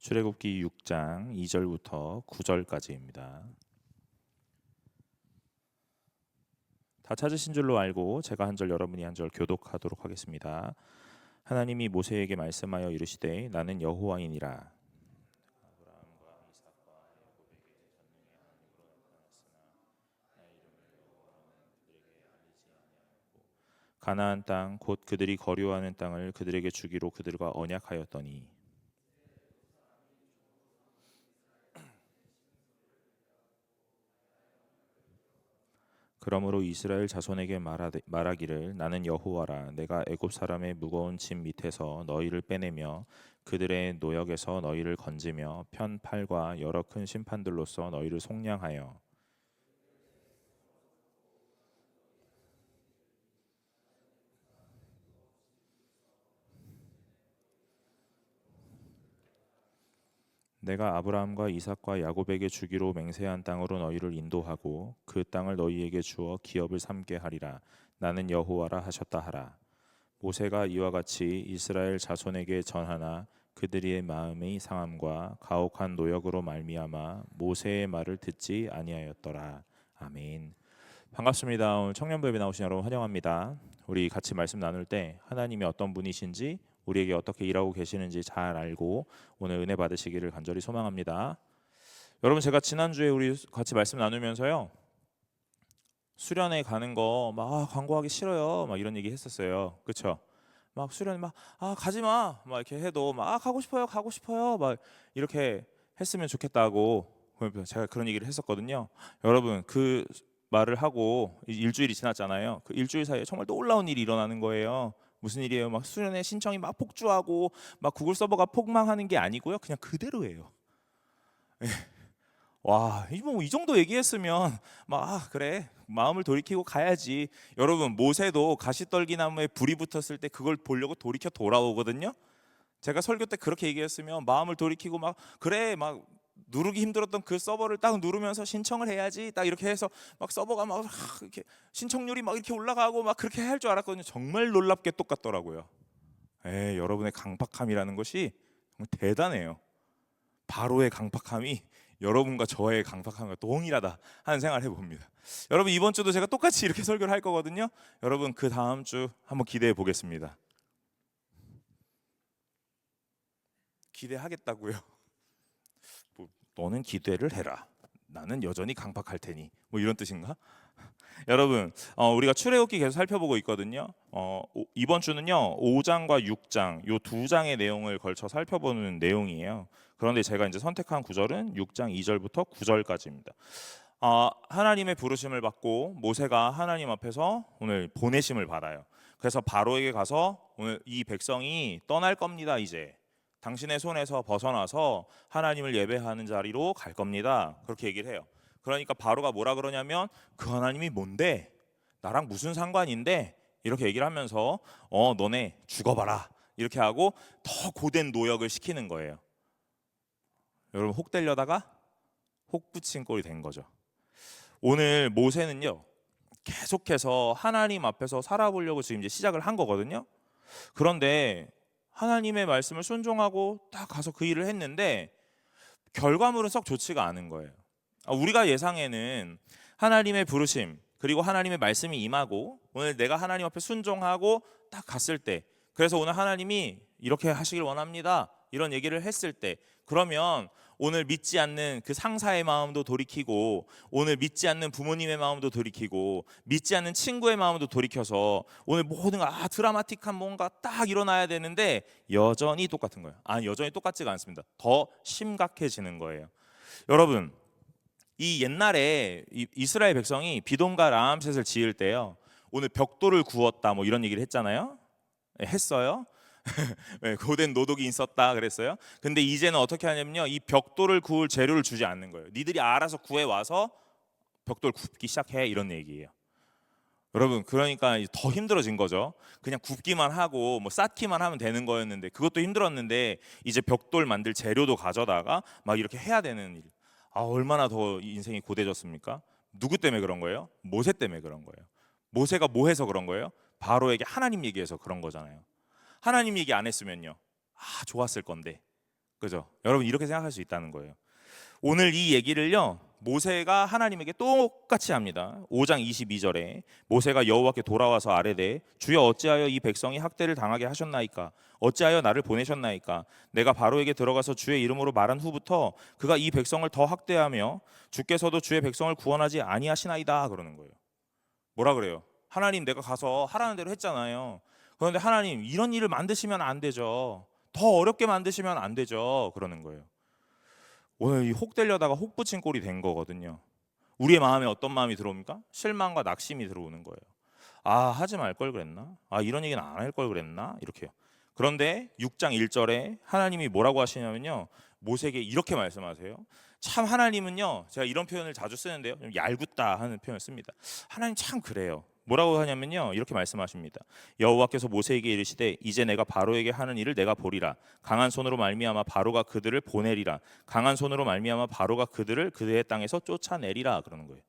출애굽기 6장 2절부터 9절까지입니다. 다 찾으신 줄로 알고 제가 한 절 여러분이 한 절 교독하도록 하겠습니다. 하나님이 모세에게 말씀하여 이르시되 나는 여호와이니라. 가나안 땅 곧 그들이 거류하는 땅을 그들에게 주기로 그들과 언약하였더니 그러므로 이스라엘 자손에게 말하기를 나는 여호와라. 내가 애굽 사람의 무거운 짐 밑에서 너희를 빼내며 그들의 노역에서 너희를 건지며 편 팔과 여러 큰 심판들로서 너희를 속량하여 내가 아브라함과 이삭과 야곱에게 주기로 맹세한 땅으로 너희를 인도하고 그 땅을 너희에게 주어 기업을 삼게 하리라. 나는 여호와라 하셨다 하라. 모세가 이와 같이 이스라엘 자손에게 전하나 그들의 마음의 상함과 가혹한 노역으로 말미암아 모세의 말을 듣지 아니하였더라. 아멘. 반갑습니다. 오늘 청년부 예배 나오신 여러분 환영합니다. 우리 같이 말씀 나눌 때 하나님이 어떤 분이신지 우리에게 어떻게 일하고 계시는지 잘 알고 오늘 은혜 받으시기를 간절히 소망합니다. 여러분, 제가 지난주에 우리 같이 말씀 나누면서요, 수련회 가는 거 막 광고하기 싫어요 막 이런 얘기 했었어요. 그렇죠? 막 수련 막 가지 마 막 이렇게 해도 막 가고 싶어요 막 이렇게 했으면 좋겠다고 제가 그런 얘기를 했었거든요. 여러분, 그 말을 하고 일주일이 지났잖아요. 그 일주일 사이에 정말 놀라운 일이 일어나는 거예요. 무슨 일이에요? 막 수련회 신청이 막 폭주하고 막 구글 서버가 폭망하는 게 아니고요, 그냥 그대로예요. 와, 이 정도 얘기했으면 막 그래 마음을 돌이키고 가야지. 여러분, 모세도 가시떨기 나무에 불이 붙었을 때 그걸 보려고 돌이켜 돌아오거든요. 제가 설교 때 그렇게 얘기했으면 마음을 돌이키고 막 그래 막 누르기 힘들었던 그 서버를 딱 누르면서 신청을 해야지 딱 이렇게 해서 막 서버가 막 이렇게 신청률이 막 이렇게 올라가고 막 그렇게 할 줄 알았거든요. 정말 놀랍게 똑같더라고요. 여러분의 강팍함이라는 것이 정말 대단해요. 바로의 강팍함이 여러분과 저의 강팍함과 동일하다 하는 생각을 해봅니다. 여러분, 이번 주도 제가 똑같이 이렇게 설교를 할 거거든요. 여러분, 그 다음 주 한번 기대해 보겠습니다. 기대하겠다고요? 뭐, 너는 기대를 해라. 나는 여전히 강팍할 테니. 뭐 이런 뜻인가? 여러분, 우리가 출애굽기 계속 살펴보고 있거든요. 이번 주는요 5장과 6장 요 두 장의 내용을 걸쳐 살펴보는 내용이에요. 그런데 제가 이제 선택한 구절은 6장 2절부터 9절까지입니다. 하나님의 부르심을 받고 모세가 하나님 앞에서 오늘 보내심을 받아요. 그래서 바로에게 가서 오늘 이 백성이 떠날 겁니다. 이제 당신의 손에서 벗어나서 하나님을 예배하는 자리로 갈 겁니다. 그렇게 얘기를 해요. 그러니까 바로가 뭐라 그러냐면 그 하나님이 뭔데? 나랑 무슨 상관인데? 이렇게 얘기를 하면서 너네 죽어봐라 이렇게 하고 더 고된 노역을 시키는 거예요. 여러분, 혹 되려다가 혹 붙인 꼴이 된 거죠. 오늘 모세는요 계속해서 하나님 앞에서 살아보려고 지금 이제 시작을 한 거거든요. 그런데 하나님의 말씀을 순종하고 딱 가서 그 일을 했는데 결과물은 썩 좋지가 않은 거예요. 우리가 예상에는 하나님의 부르심 그리고 하나님의 말씀이 임하고 오늘 내가 하나님 앞에 순종하고 딱 갔을 때, 그래서 오늘 하나님이 이렇게 하시길 원합니다 이런 얘기를 했을 때, 그러면 오늘 믿지 않는 그 상사의 마음도 돌이키고 오늘 믿지 않는 부모님의 마음도 돌이키고 믿지 않는 친구의 마음도 돌이켜서 오늘 모든 드라마틱한 뭔가 딱 일어나야 되는데 여전히 똑같은 거예요. 여전히 똑같지가 않습니다. 더 심각해지는 거예요. 여러분, 이 옛날에 이스라엘 백성이 비돔과 라암셋을 지을 때요 오늘 벽돌을 구웠다 뭐 이런 얘기를 했잖아요. 했어요. 고된 노동이 있었다 그랬어요. 근데 이제는 어떻게 하냐면요 이 벽돌을 구울 재료를 주지 않는 거예요. 니들이 알아서 구해 와서 벽돌 굽기 시작해 이런 얘기예요. 여러분, 그러니까 더 힘들어진 거죠. 그냥 굽기만 하고 뭐 쌓기만 하면 되는 거였는데 그것도 힘들었는데 이제 벽돌 만들 재료도 가져다가 막 이렇게 해야 되는 일. 얼마나 더 인생이 고되졌습니까? 누구 때문에 그런 거예요? 모세 때문에 그런 거예요. 모세가 뭐 해서 그런 거예요? 바로에게 하나님 얘기해서 그런 거잖아요. 하나님 얘기 안 했으면요 좋았을 건데, 그죠? 여러분 이렇게 생각할 수 있다는 거예요. 오늘 이 얘기를요, 모세가 하나님에게 똑같이 합니다. 5장 22절에 모세가 여호와께 돌아와서 아뢰되 주여 어찌하여 이 백성이 학대를 당하게 하셨나이까? 어찌하여 나를 보내셨나이까? 내가 바로에게 들어가서 주의 이름으로 말한 후부터 그가 이 백성을 더 학대하며 주께서도 주의 백성을 구원하지 아니하시나이다 그러는 거예요. 뭐라 그래요? 하나님, 내가 가서 하라는 대로 했잖아요. 그런데 하나님, 이런 일을 만드시면 안 되죠. 더 어렵게 만드시면 안 되죠. 그러는 거예요. 오늘 이 혹되려다가 혹 붙인 꼴이 된 거거든요. 우리의 마음에 어떤 마음이 들어옵니까? 실망과 낙심이 들어오는 거예요. 아, 하지 말 걸 그랬나? 아, 이런 얘기는 안 할 걸 그랬나? 이렇게요. 그런데 6장 1절에 하나님이 뭐라고 하시냐면요, 모세에게 이렇게 말씀하세요. 참 하나님은요, 제가 이런 표현을 자주 쓰는데요, 좀 얄궂다 하는 표현을 씁니다. 하나님 참 그래요. 뭐라고 하냐면요, 이렇게 말씀하십니다. 여호와께서 모세에게 이르시되 이제 내가 바로에게 하는 일을 내가 보리라. 강한 손으로 말미암아 바로가 그들을 보내리라. 강한 손으로 말미암아 바로가 그들을 그들의 땅에서 쫓아내리라 그러는 거예요.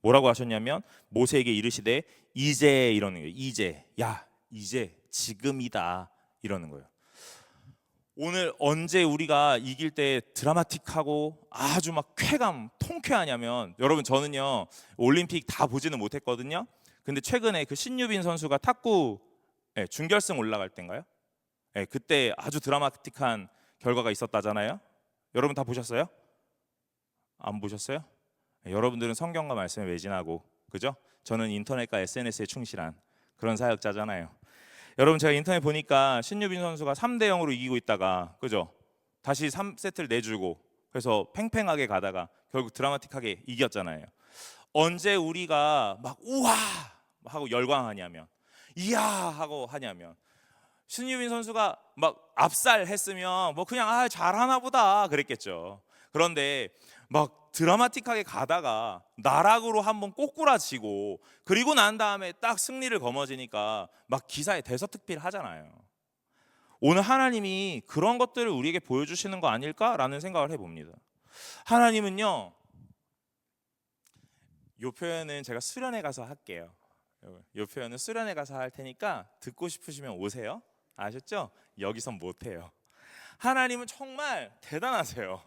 뭐라고 하셨냐면 모세에게 이르시되 이제 이러는 거예요. 이제, 야, 이제 지금이다 이러는 거예요. 오늘 언제 우리가 이길 때 드라마틱하고 아주 막 쾌감, 통쾌하냐면, 여러분 저는요 올림픽 다 보지는 못했거든요. 근데 최근에 그 신유빈 선수가 탁구 준결승 올라갈 때인가요? 그때 아주 드라마틱한 결과가 있었다잖아요. 여러분 다 보셨어요? 안 보셨어요? 여러분들은 성경과 말씀에 매진하고, 그죠? 저는 인터넷과 SNS에 충실한 그런 사역자잖아요. 여러분 제가 인터넷 보니까 신유빈 선수가 3대 0으로 이기고 있다가, 그죠? 다시 3세트를 내주고, 그래서 팽팽하게 가다가 결국 드라마틱하게 이겼잖아요. 언제 우리가 막 우와 하고 열광하냐면, 이야 하고 하냐면, 신유빈 선수가 막 압살했으면 뭐 그냥 아 잘하나 보다 그랬겠죠. 그런데 막 드라마틱하게 가다가 나락으로 한번 꼬꾸라지고, 그리고 난 다음에 딱 승리를 거머쥐니까 막 기사에 대서특필 하잖아요. 오늘 하나님이 그런 것들을 우리에게 보여주시는 거 아닐까라는 생각을 해봅니다. 하나님은요, 이 표현은 제가 수련회 가서 할게요. 이 표현은 수련회 가서 할 테니까 듣고 싶으시면 오세요. 아셨죠? 여기선 못해요. 하나님은 정말 대단하세요.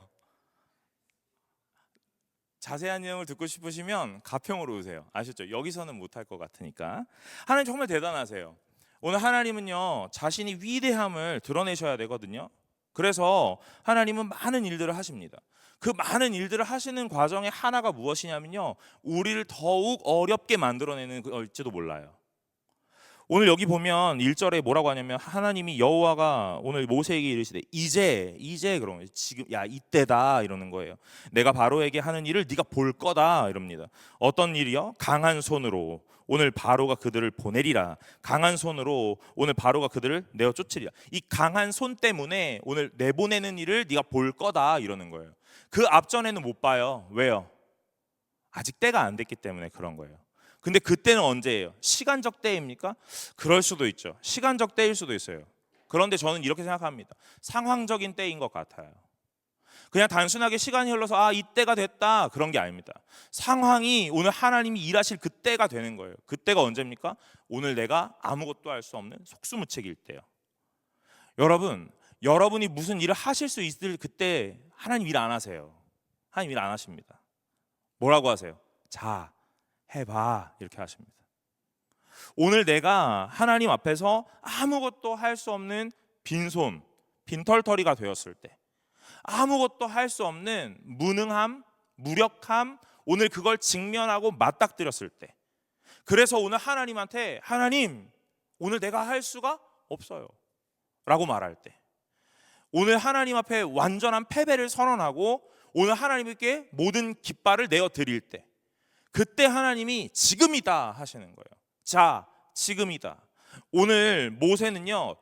자세한 내용을 듣고 싶으시면 가평으로 오세요. 아셨죠? 여기서는 못할 것 같으니까. 하나님 정말 대단하세요. 오늘 하나님은요, 자신이 위대함을 드러내셔야 되거든요. 그래서 하나님은 많은 일들을 하십니다. 그 많은 일들을 하시는 과정에 하나가 무엇이냐면요, 우리를 더욱 어렵게 만들어내는 걸지도 몰라요. 오늘 여기 보면 1절에 뭐라고 하냐면 하나님이 여호와가 오늘 모세에게 이르시되 이제 그런 거예요. 지금, 야, 이때다 이러는 거예요. 내가 바로에게 하는 일을 네가 볼 거다 이럽니다. 어떤 일이요? 강한 손으로 오늘 바로가 그들을 보내리라. 강한 손으로 오늘 바로가 그들을 내어 쫓으리라. 이 강한 손 때문에 오늘 내보내는 일을 네가 볼 거다 이러는 거예요. 그 앞전에는 못 봐요. 왜요? 아직 때가 안 됐기 때문에 그런 거예요. 근데 그때는 언제예요? 시간적 때입니까? 그럴 수도 있죠. 시간적 때일 수도 있어요. 그런데 저는 이렇게 생각합니다. 상황적인 때인 것 같아요. 그냥 단순하게 시간이 흘러서 아, 이때가 됐다 그런 게 아닙니다. 상황이 오늘 하나님이 일하실 그때가 되는 거예요. 그때가 언제입니까? 오늘 내가 아무것도 할 수 없는 속수무책일 때요. 여러분이 무슨 일을 하실 수 있을 그때 하나님 일 안 하세요. 하나님 일 안 하십니다. 뭐라고 하세요? 자, 해봐 이렇게 하십니다. 오늘 내가 하나님 앞에서 아무것도 할 수 없는 빈손, 빈털터리가 되었을 때, 아무것도 할 수 없는 무능함, 무력함, 오늘 그걸 직면하고 맞닥뜨렸을 때, 그래서 오늘 하나님한테 하나님, 오늘 내가 할 수가 없어요 라고 말할 때, 오늘 하나님 앞에 완전한 패배를 선언하고 오늘 하나님께 모든 깃발을 내어 드릴 때, 그때 하나님이 지금이다 하시는 거예요. 자, 지금이다. 오늘 모세는요,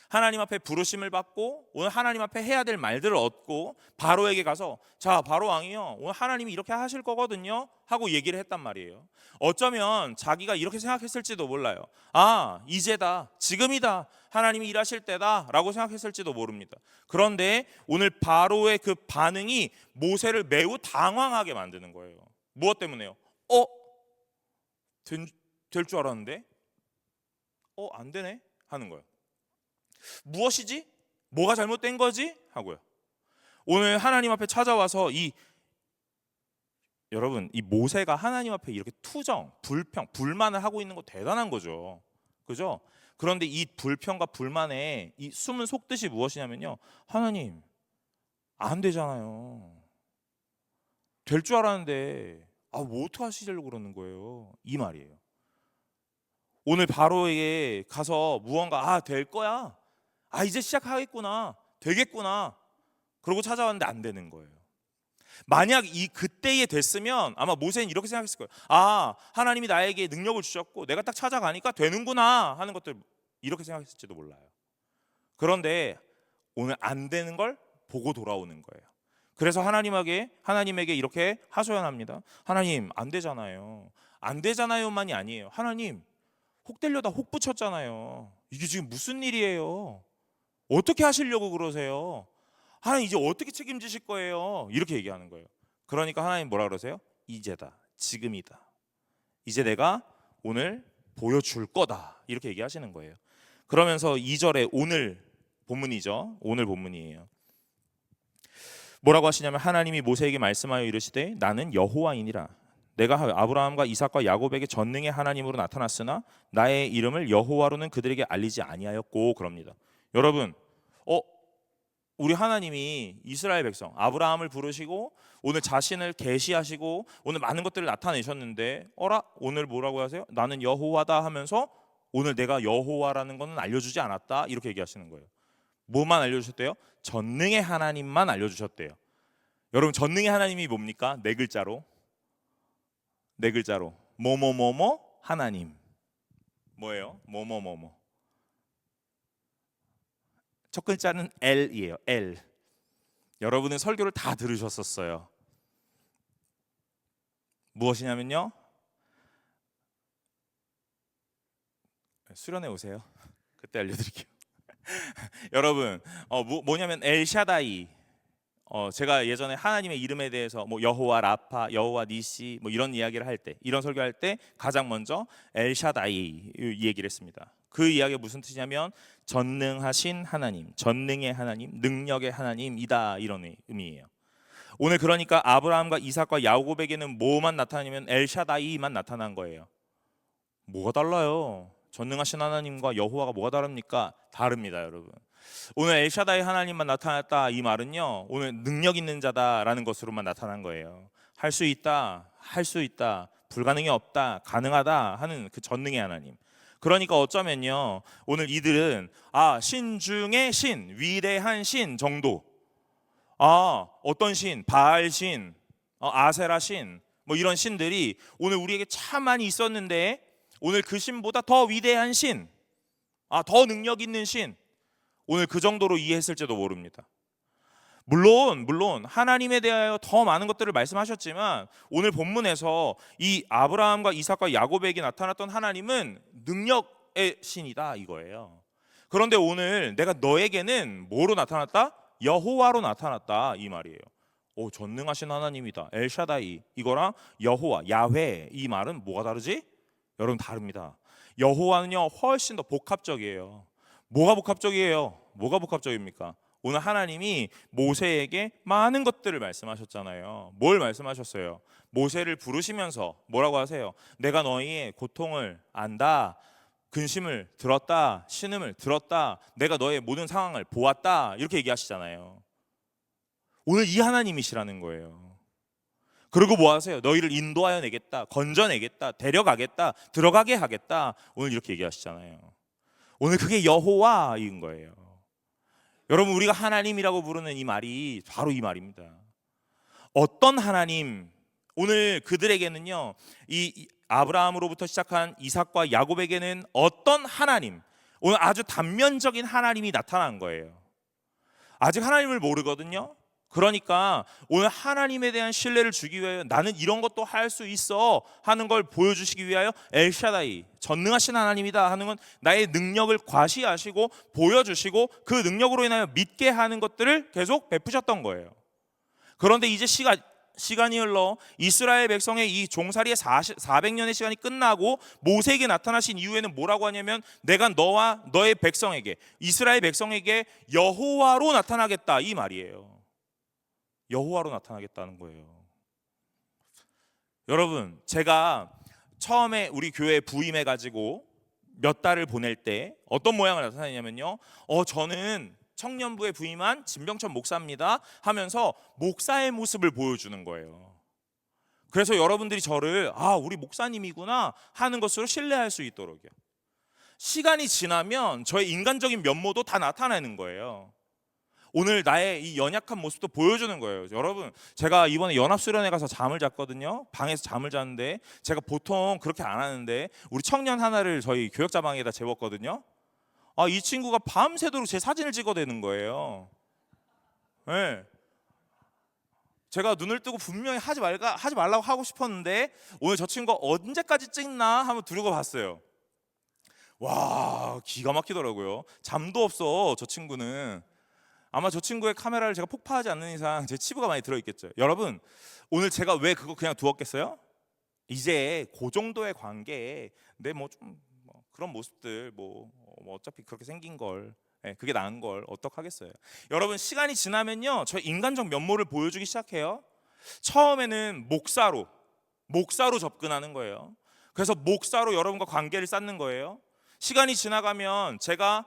하나님 앞에 부르심을 받고 오늘 하나님 앞에 해야 될 말들을 얻고 바로에게 가서 자, 바로 왕이요, 오늘 하나님이 이렇게 하실 거거든요 하고 얘기를 했단 말이에요. 어쩌면 자기가 이렇게 생각했을지도 몰라요. 아, 이제다, 지금이다, 하나님이 일하실 때다 라고 생각했을지도 모릅니다. 그런데 오늘 바로의 그 반응이 모세를 매우 당황하게 만드는 거예요. 무엇 때문에요? 될 줄 알았는데 안 되네 하는 거예요. 무엇이지? 뭐가 잘못된 거지? 하고요. 오늘 하나님 앞에 찾아와서 여러분 이 모세가 하나님 앞에 이렇게 투정, 불평, 불만을 하고 있는 거 대단한 거죠. 그죠? 그런데 이 불평과 불만의 이 숨은 속뜻이 무엇이냐면요. 하나님 안 되잖아요. 될 줄 알았는데 뭐 어떻게 하시려고 그러는 거예요? 이 말이에요. 오늘 바로에게 가서 무언가 될 거야. 이제 시작하겠구나. 되겠구나. 그러고 찾아왔는데 안 되는 거예요. 만약 그때에 됐으면 아마 모세는 이렇게 생각했을 거예요. 하나님이 나에게 능력을 주셨고 내가 딱 찾아가니까 되는구나 하는 것들 이렇게 생각했을지도 몰라요. 그런데 오늘 안 되는 걸 보고 돌아오는 거예요. 그래서 하나님에게 이렇게 하소연합니다. 하나님 안 되잖아요. 안 되잖아요만이 아니에요. 하나님 혹 되려다 혹 붙였잖아요. 이게 지금 무슨 일이에요? 어떻게 하시려고 그러세요? 하나님 이제 어떻게 책임지실 거예요? 이렇게 얘기하는 거예요. 그러니까 하나님 뭐라 그러세요? 이제다, 지금이다. 이제 내가 오늘 보여줄 거다. 이렇게 얘기하시는 거예요. 그러면서 2절에 오늘 본문이죠. 오늘 본문이에요. 뭐라고 하시냐면 하나님이 모세에게 말씀하여 이르시되 나는 여호와이니라. 내가 아브라함과 이삭과 야곱에게 전능의 하나님으로 나타났으나 나의 이름을 여호와로는 그들에게 알리지 아니하였고 그럽니다. 여러분, 우리 하나님이 이스라엘 백성 아브라함을 부르시고 오늘 자신을 계시하시고 오늘 많은 것들을 나타내셨는데 오늘 뭐라고 하세요? 나는 여호와다 하면서 오늘 내가 여호와라는 것은 알려주지 않았다 이렇게 얘기하시는 거예요. 뭐만 알려주셨대요? 전능의 하나님만 알려주셨대요. 여러분 전능의 하나님이 뭡니까? 네 글자로 뭐뭐뭐뭐 하나님. 뭐예요? 뭐뭐뭐뭐. 첫 글자는 L이에요. L. 여러분은 설교를 다 들으셨었어요. 무엇이냐면요. 수련회 오세요. 그때 알려드릴게요. 여러분 뭐냐면 엘샤다이. 제가 예전에 하나님의 이름에 대해서 여호와 라파, 여호와 니시 이런 이야기를 할 때, 이런 설교할 때 가장 먼저 엘샤다이 이 얘기를 했습니다. 그 이야기가 무슨 뜻이냐면 전능하신 하나님, 전능의 하나님, 능력의 하나님이다 이런 의미예요. 오늘 그러니까 아브라함과 이삭과 야곱에게는 뭐만 나타나냐면 엘샤다이만 나타난 거예요. 뭐가 달라요? 전능하신 하나님과 여호와가 뭐가 다릅니까? 다릅니다, 여러분. 오늘 엘샤다이 하나님만 나타났다 이 말은요, 오늘 능력 있는 자다라는 것으로만 나타난 거예요. 할 수 있다, 불가능이 없다, 가능하다 하는 그 전능의 하나님. 그러니까 어쩌면요, 오늘 이들은 신 중의 신, 위대한 신 정도, 어떤 신, 바알 신, 아세라 신, 이런 신들이 오늘 우리에게 참 많이 있었는데 오늘 그 신보다 더 위대한 신, 더 능력 있는 신, 오늘 그 정도로 이해했을지도 모릅니다. 물론 하나님에 대하여 더 많은 것들을 말씀하셨지만 오늘 본문에서 이 아브라함과 이삭과 야곱에게 나타났던 하나님은 능력의 신이다 이거예요. 그런데 오늘 내가 너에게는 뭐로 나타났다? 여호와로 나타났다 이 말이에요. 전능하신 하나님이다. 엘샤다이 이거랑 여호와, 야훼 이 말은 뭐가 다르지? 여러분 다릅니다. 여호와는요 훨씬 더 복합적이에요. 뭐가 복합적입니까? 오늘 하나님이 모세에게 많은 것들을 말씀하셨잖아요. 뭘 말씀하셨어요? 모세를 부르시면서 뭐라고 하세요? 내가 너희의 고통을 안다, 근심을 들었다, 신음을 들었다, 내가 너의 모든 상황을 보았다 이렇게 얘기하시잖아요. 오늘 이 하나님이시라는 거예요. 그리고 뭐 하세요? 너희를 인도하여 내겠다, 건져내겠다, 데려가겠다, 들어가게 하겠다 오늘 이렇게 얘기하시잖아요. 오늘 그게 여호와인 거예요. 여러분 우리가 하나님이라고 부르는 이 말이 바로 이 말입니다. 어떤 하나님? 오늘 그들에게는요 이 아브라함으로부터 시작한 이삭과 야곱에게는 어떤 하나님? 오늘 아주 단면적인 하나님이 나타난 거예요. 아직 하나님을 모르거든요. 그러니까 오늘 하나님에 대한 신뢰를 주기 위하여 나는 이런 것도 할 수 있어 하는 걸 보여주시기 위하여 엘샤다이 전능하신 하나님이다 하는 건 나의 능력을 과시하시고 보여주시고 그 능력으로 인하여 믿게 하는 것들을 계속 베푸셨던 거예요. 그런데 이제 시간이 흘러 이스라엘 백성의 이 종살이의 400년의 시간이 끝나고 모세에게 나타나신 이후에는 뭐라고 하냐면 내가 너와 너의 백성에게, 이스라엘 백성에게 여호와로 나타나겠다 이 말이에요. 여호와로 나타나겠다는 거예요. 여러분, 제가 처음에 우리 교회에 부임해 가지고 몇 달을 보낼 때 어떤 모양을 나타내냐면요, 저는 청년부에 부임한 진병천 목사입니다 하면서 목사의 모습을 보여주는 거예요. 그래서 여러분들이 저를 우리 목사님이구나 하는 것으로 신뢰할 수 있도록요. 시간이 지나면 저의 인간적인 면모도 다 나타나는 거예요. 오늘 나의 이 연약한 모습도 보여주는 거예요. 여러분, 제가 이번에 연합수련회 가서 잠을 잤거든요. 방에서 잠을 잤는데 제가 보통 그렇게 안 하는데 우리 청년 하나를 저희 교역자 방에다 재웠거든요. 이 친구가 밤새도록 제 사진을 찍어대는 거예요. 네. 제가 눈을 뜨고 분명히 하지 말라고 하고 싶었는데 오늘 저 친구가 언제까지 찍나 한번 두르고 봤어요. 와, 기가 막히더라고요. 잠도 없어, 저 친구는. 아마 저 친구의 카메라를 제가 폭파하지 않는 이상 제 치부가 많이 들어있겠죠. 여러분, 오늘 제가 왜 그거 그냥 두었겠어요? 이제 그 정도의 관계에 내 좀 그런 모습들 뭐 어차피 그렇게 생긴 걸, 그게 나은 걸 어떡하겠어요. 여러분, 시간이 지나면요, 저 인간적 면모를 보여주기 시작해요. 처음에는 목사로 접근하는 거예요. 그래서 목사로 여러분과 관계를 쌓는 거예요. 시간이 지나가면 제가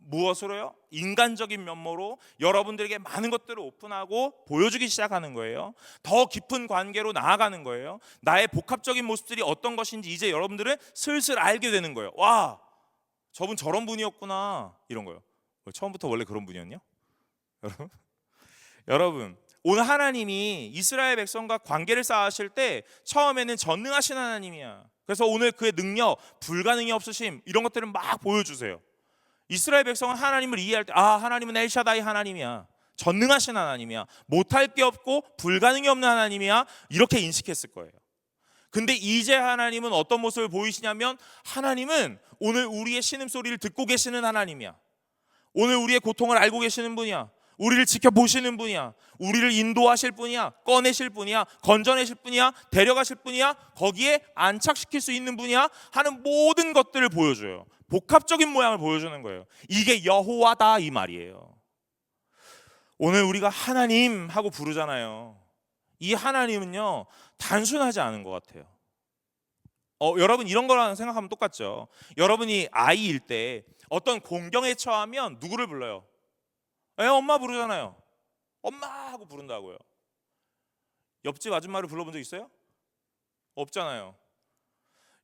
무엇으로요? 인간적인 면모로 여러분들에게 많은 것들을 오픈하고 보여주기 시작하는 거예요. 더 깊은 관계로 나아가는 거예요. 나의 복합적인 모습들이 어떤 것인지 이제 여러분들은 슬슬 알게 되는 거예요. 와, 저분 저런 분이었구나, 이런 거예요. 처음부터 원래 그런 분이었냐? 여러분, 오늘 하나님이 이스라엘 백성과 관계를 쌓으실 때 처음에는 전능하신 하나님이야. 그래서 오늘 그의 능력, 불가능이 없으심, 이런 것들을 막 보여주세요. 이스라엘 백성은 하나님을 이해할 때 하나님은 엘샤다이 하나님이야, 전능하신 하나님이야, 못할 게 없고 불가능이 없는 하나님이야, 이렇게 인식했을 거예요. 근데 이제 하나님은 어떤 모습을 보이시냐면 하나님은 오늘 우리의 신음소리를 듣고 계시는 하나님이야. 오늘 우리의 고통을 알고 계시는 분이야. 우리를 지켜보시는 분이야. 우리를 인도하실 분이야. 꺼내실 분이야. 건져내실 분이야. 데려가실 분이야. 거기에 안착시킬 수 있는 분이야 하는 모든 것들을 보여줘요. 복합적인 모양을 보여주는 거예요. 이게 여호와다, 이 말이에요. 오늘 우리가 하나님 하고 부르잖아요. 이 하나님은요, 단순하지 않은 것 같아요. 여러분, 이런 거랑 생각하면 똑같죠. 여러분이 아이일 때 어떤 공경에 처하면 누구를 불러요? 엄마 부르잖아요. 엄마 하고 부른다고요. 옆집 아줌마를 불러본 적 있어요? 없잖아요.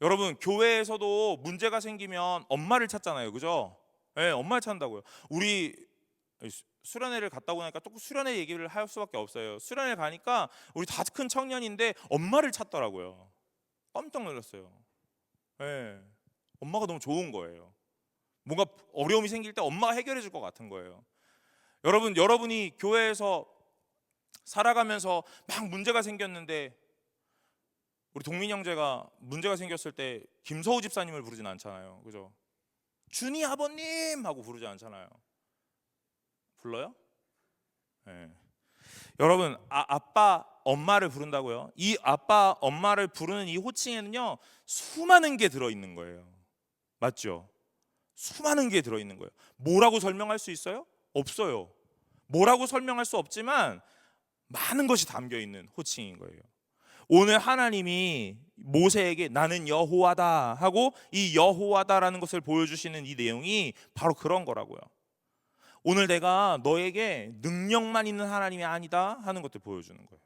여러분, 교회에서도 문제가 생기면 엄마를 찾잖아요, 그죠? 엄마를 찾는다고요. 우리 수련회를 갔다 오고 나니까 또 수련회 얘기를 할 수밖에 없어요. 수련회 가니까 우리 다 큰 청년인데 엄마를 찾더라고요. 깜짝 놀랐어요. 엄마가 너무 좋은 거예요. 뭔가 어려움이 생길 때 엄마가 해결해 줄 것 같은 거예요. 여러분이 교회에서 살아가면서 막 문제가 생겼는데 우리 동민 형제가 문제가 생겼을 때 김서우 집사님을 부르진 않잖아요, 그죠? 준이 아버님 하고 부르지 않잖아요. 불러요? 여러분, 아빠 엄마를 부른다고요? 이 아빠 엄마를 부르는 이 호칭에는요, 수많은 게 들어있는 거예요. 맞죠? 수많은 게 들어있는 거예요. 뭐라고 설명할 수 있어요? 없어요. 뭐라고 설명할 수 없지만 많은 것이 담겨있는 호칭인 거예요. 오늘 하나님이 모세에게 나는 여호와다 하고 이 여호와다라는 것을 보여주시는 이 내용이 바로 그런 거라고요. 오늘 내가 너에게 능력만 있는 하나님이 아니다 하는 것들 보여주는 거예요.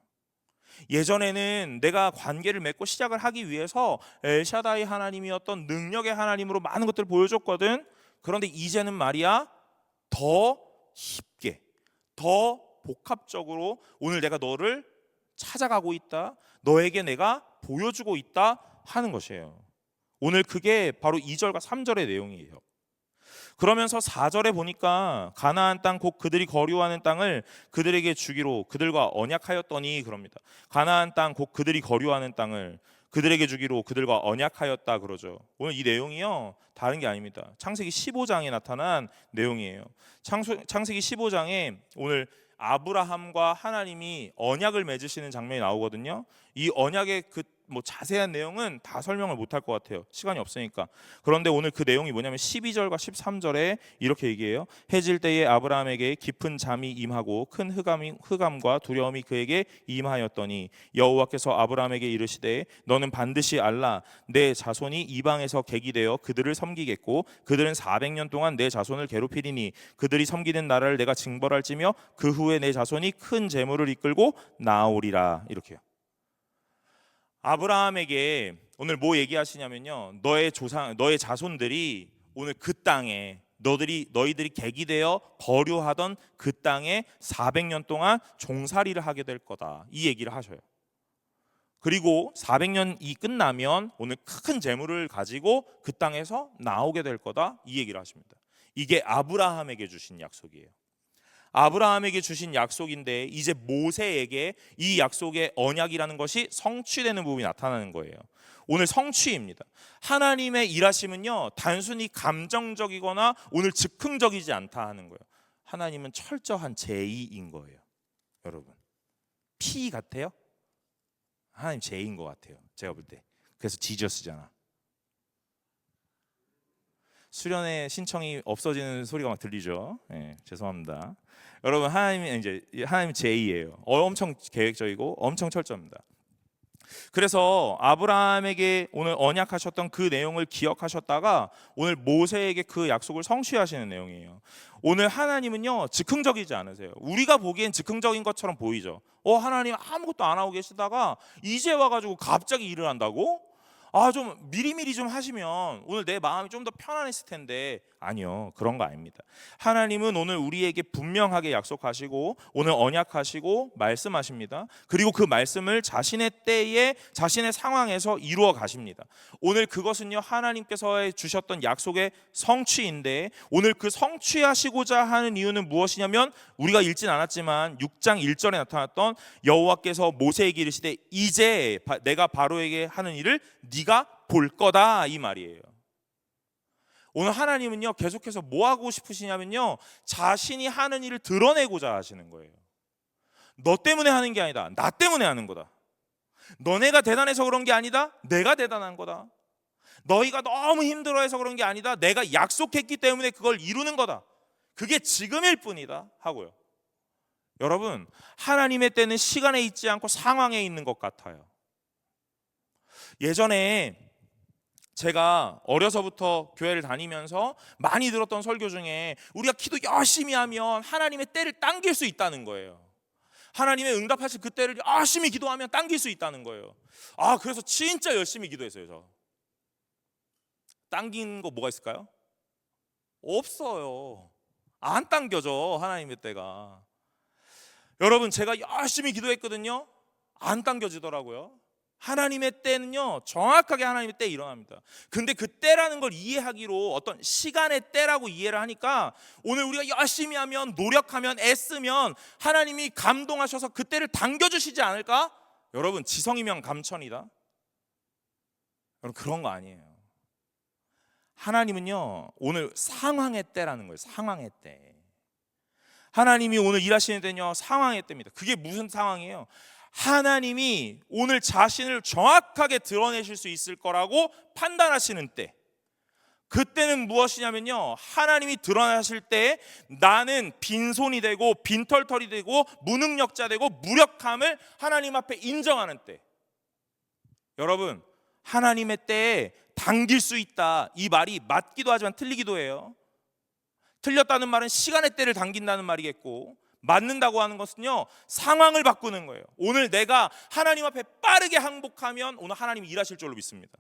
예전에는 내가 관계를 맺고 시작을 하기 위해서 엘샤다이 하나님이었던 능력의 하나님으로 많은 것들을 보여줬거든. 그런데 이제는 말이야, 더 깊게, 더 복합적으로 오늘 내가 너를 찾아가고 있다, 너에게 내가 보여주고 있다 하는 것이에요. 오늘 그게 바로 2절과 3절의 내용이에요. 그러면서 4절에 보니까 가나안 땅 곧 그들이 거류하는 땅을 그들에게 주기로 그들과 언약하였더니 그럽니다. 가나안 땅 곧 그들이 거류하는 땅을 그들에게 주기로 그들과 언약하였다 그러죠. 오늘 이 내용이요, 다른 게 아닙니다. 창세기 15장에 나타난 내용이에요. 창세기 15장에 오늘 아브라함과 하나님이 언약을 맺으시는 장면이 나오거든요. 이 언약의 그 뭐 자세한 내용은 다 설명을 못할 것 같아요. 시간이 없으니까. 그런데 오늘 그 내용이 뭐냐면 12절과 13절에 이렇게 얘기해요. 해질 때에 아브라함에게 깊은 잠이 임하고 큰 흑암과 두려움이 그에게 임하였더니 여호와께서 아브라함에게 이르시되 너는 반드시 알라 내 자손이 이방에서 객이 되어 그들을 섬기겠고 그들은 400년 동안 내 자손을 괴롭히리니 그들이 섬기는 나라를 내가 징벌할지며 그 후에 내 자손이 큰 재물을 이끌고 나오리라. 이렇게요. 아브라함에게 오늘 뭐 얘기하시냐면요, 너의 자손들이 오늘 그 땅에 너희들이 객이 되어 거류하던 그 땅에 400년 동안 종살이를 하게 될 거다, 이 얘기를 하셔요. 그리고 400년이 끝나면 오늘 큰 재물을 가지고 그 땅에서 나오게 될 거다, 이 얘기를 하십니다. 이게 아브라함에게 주신 약속이에요. 아브라함에게 주신 약속인데 이제 모세에게 이 약속의 언약이라는 것이 성취되는 부분이 나타나는 거예요. 오늘 성취입니다. 하나님의 일하심은요, 단순히 감정적이거나 오늘 즉흥적이지 않다 하는 거예요. 하나님은 철저한 제의인 거예요. 여러분, P 같아요? 하나님 제의인 것 같아요, 제가 볼 때. 그래서 지저스잖아. 수련회 신청이 없어지는 소리가 막 들리죠. 네, 죄송합니다. 여러분, 하나님 제의예요. 엄청 계획적이고 엄청 철저합니다. 그래서 아브라함에게 오늘 언약하셨던 그 내용을 기억하셨다가 오늘 모세에게 그 약속을 성취하시는 내용이에요. 오늘 하나님은요, 즉흥적이지 않으세요. 우리가 보기엔 즉흥적인 것처럼 보이죠. 하나님 아무것도 안 하고 계시다가 이제 와가지고 갑자기 일을 한다고? 좀 미리미리 좀 하시면 오늘 내 마음이 좀 더 편안했을 텐데. 아니요, 그런 거 아닙니다. 하나님은 오늘 우리에게 분명하게 약속하시고 오늘 언약하시고 말씀하십니다. 그리고 그 말씀을 자신의 때에 자신의 상황에서 이루어 가십니다. 오늘 그것은요, 하나님께서 주셨던 약속의 성취인데 오늘 그 성취하시고자 하는 이유는 무엇이냐면 우리가 읽진 않았지만 6장 1절에 나타났던 여호와께서 모세에게 이르시되 이제 내가 바로에게 하는 일을 네가 볼 거다, 이 말이에요. 오늘 하나님은요, 계속해서 뭐 하고 싶으시냐면요, 자신이 하는 일을 드러내고자 하시는 거예요. 너 때문에 하는 게 아니다, 나 때문에 하는 거다. 너네가 대단해서 그런 게 아니다, 내가 대단한 거다. 너희가 너무 힘들어해서 그런 게 아니다, 내가 약속했기 때문에 그걸 이루는 거다. 그게 지금일 뿐이다 하고요. 여러분, 하나님의 때는 시간에 있지 않고 상황에 있는 것 같아요. 예전에 제가 어려서부터 교회를 다니면서 많이 들었던 설교 중에 우리가 기도 열심히 하면 하나님의 때를 당길 수 있다는 거예요. 하나님의 응답하실 그 때를 열심히 기도하면 당길 수 있다는 거예요. 그래서 진짜 열심히 기도했어요. 저 당긴 거 뭐가 있을까요? 없어요. 안 당겨져, 하나님의 때가. 여러분, 제가 열심히 기도했거든요. 안 당겨지더라고요. 하나님의 때는요, 정확하게 하나님의 때에 일어납니다. 근데 그 때라는 걸 이해하기로 어떤 시간의 때라고 이해를 하니까 오늘 우리가 열심히 하면, 노력하면, 애쓰면 하나님이 감동하셔서 그 때를 당겨주시지 않을까? 여러분, 지성이면 감천이다. 여러분, 그런 거 아니에요. 하나님은요, 오늘 상황의 때라는 거예요. 상황의 때. 하나님이 오늘 일하시는 때는요, 상황의 때입니다. 그게 무슨 상황이에요? 하나님이 오늘 자신을 정확하게 드러내실 수 있을 거라고 판단하시는 때, 그때는 무엇이냐면요, 하나님이 드러나실 때 나는 빈손이 되고 빈털털이 되고 무능력자 되고 무력함을 하나님 앞에 인정하는 때. 여러분, 하나님의 때에 당길 수 있다, 이 말이 맞기도 하지만 틀리기도 해요. 틀렸다는 말은 시간의 때를 당긴다는 말이겠고, 맞는다고 하는 것은요, 상황을 바꾸는 거예요. 오늘 내가 하나님 앞에 빠르게 항복하면 오늘 하나님이 일하실 줄로 믿습니다.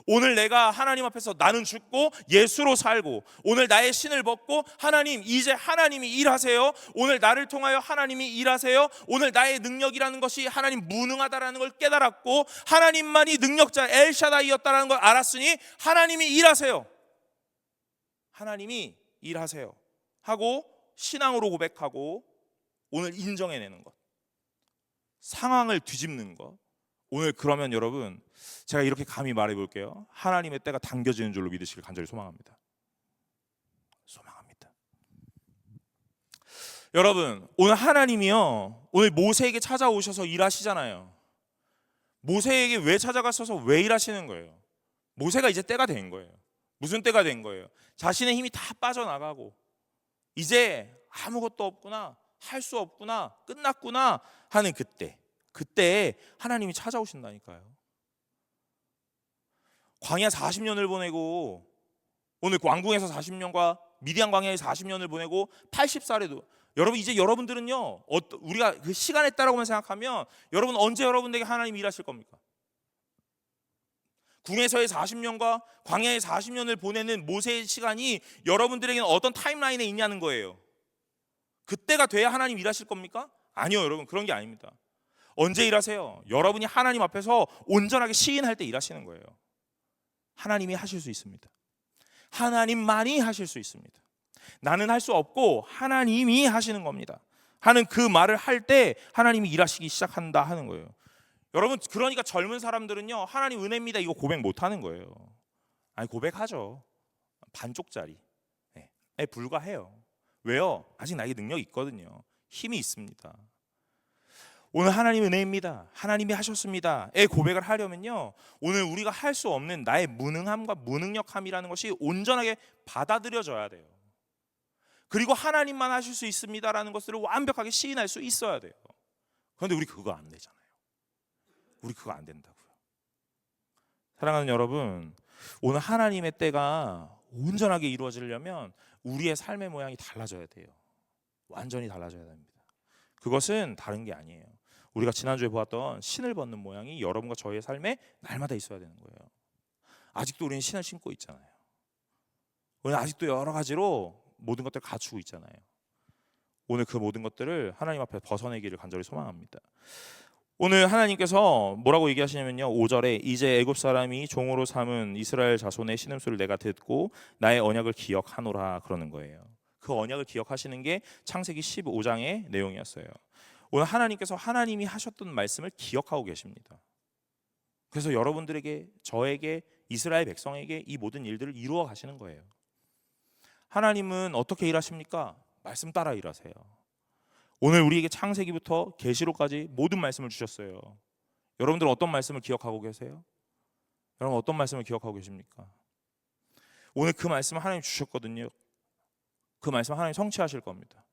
오늘 내가 하나님 앞에서 나는 죽고 예수로 살고 오늘 나의 신을 벗고 하나님, 이제 하나님이 일하세요. 오늘 나를 통하여 하나님이 일하세요. 오늘 나의 능력이라는 것이 하나님 무능하다라는 걸 깨달았고 하나님만이 능력자 엘샤다이였다라는 걸 알았으니 하나님이 일하세요. 하나님이 일하세요 하고 신앙으로 고백하고 오늘 인정해내는 것, 상황을 뒤집는 것. 오늘 그러면 여러분, 제가 이렇게 감히 말해볼게요. 하나님의 때가 당겨지는 줄로 믿으시길 간절히 소망합니다. 소망합니다. 여러분, 오늘 하나님이요, 오늘 모세에게 찾아오셔서 일하시잖아요. 모세에게 왜 찾아가셔서 왜 일하시는 거예요? 모세가 이제 때가 된 거예요. 무슨 때가 된 거예요? 자신의 힘이 다 빠져나가고 이제 아무것도 없구나, 할 수 없구나, 끝났구나 하는 그때 하나님이 찾아오신다니까요. 광야 40년을 보내고 오늘 왕궁에서 40년과 미디안 광야에 40년을 보내고 80살에도 여러분 이제 여러분들은요 우리가 그 시간에 따라고만 생각하면 여러분 언제 여러분에게 하나님이 일하실 겁니까? 궁에서의 40년과 광야의 40년을 보내는 모세의 시간이 여러분들에게는 어떤 타임라인에 있냐는 거예요. 그때가 돼야 하나님 일하실 겁니까? 아니요 여러분 그런 게 아닙니다. 언제 일하세요? 여러분이 하나님 앞에서 온전하게 시인할 때 일하시는 거예요. 하나님이 하실 수 있습니다. 하나님만이 하실 수 있습니다. 나는 할 수 없고 하나님이 하시는 겁니다 하는 그 말을 할 때 하나님이 일하시기 시작한다 하는 거예요. 여러분 그러니까 젊은 사람들은요 하나님 은혜입니다 이거 고백 못하는 거예요. 아니 고백하죠. 반쪽짜리 불과해요. 왜요? 아직 나에게 능력이 있거든요. 힘이 있습니다. 오늘 하나님 은혜입니다 하나님이 하셨습니다의 고백을 하려면요 오늘 우리가 할 수 없는 나의 무능함과 무능력함이라는 것이 온전하게 받아들여져야 돼요. 그리고 하나님만 하실 수 있습니다라는 것을 완벽하게 시인할 수 있어야 돼요. 그런데 우리 그거 안 되잖아요. 우리 그거 안 된다고요. 사랑하는 여러분, 오늘 하나님의 때가 온전하게 이루어지려면 우리의 삶의 모양이 달라져야 돼요. 완전히 달라져야 됩니다. 그것은 다른 게 아니에요. 우리가 지난주에 보았던 신을 벗는 모양이 여러분과 저의 삶에 날마다 있어야 되는 거예요. 아직도 우리는 신을 신고 있잖아요. 우리는 아직도 여러 가지로 모든 것들을 갖추고 있잖아요. 오늘 그 모든 것들을 하나님 앞에 벗어내기를 간절히 소망합니다. 오늘 하나님께서 뭐라고 얘기하시냐면요 5절에 이제 애굽 사람이 종으로 삼은 이스라엘 자손의 신음소리를 내가 듣고 나의 언약을 기억하노라 그러는 거예요. 그 언약을 기억하시는 게 창세기 15장의 내용이었어요. 오늘 하나님께서 하나님이 하셨던 말씀을 기억하고 계십니다. 그래서 여러분들에게 저에게 이스라엘 백성에게 이 모든 일들을 이루어 가시는 거예요. 하나님은 어떻게 일하십니까? 말씀 따라 일하세요. 오늘 우리에게 창세기부터 계시록까지 모든 말씀을 주셨어요. 여러분들은 어떤 말씀을 기억하고 계세요? 여러분 어떤 말씀을 기억하고 계십니까? 오늘 그 말씀을 하나님 주셨거든요. 그 말씀 하나님 성취하실 겁니다.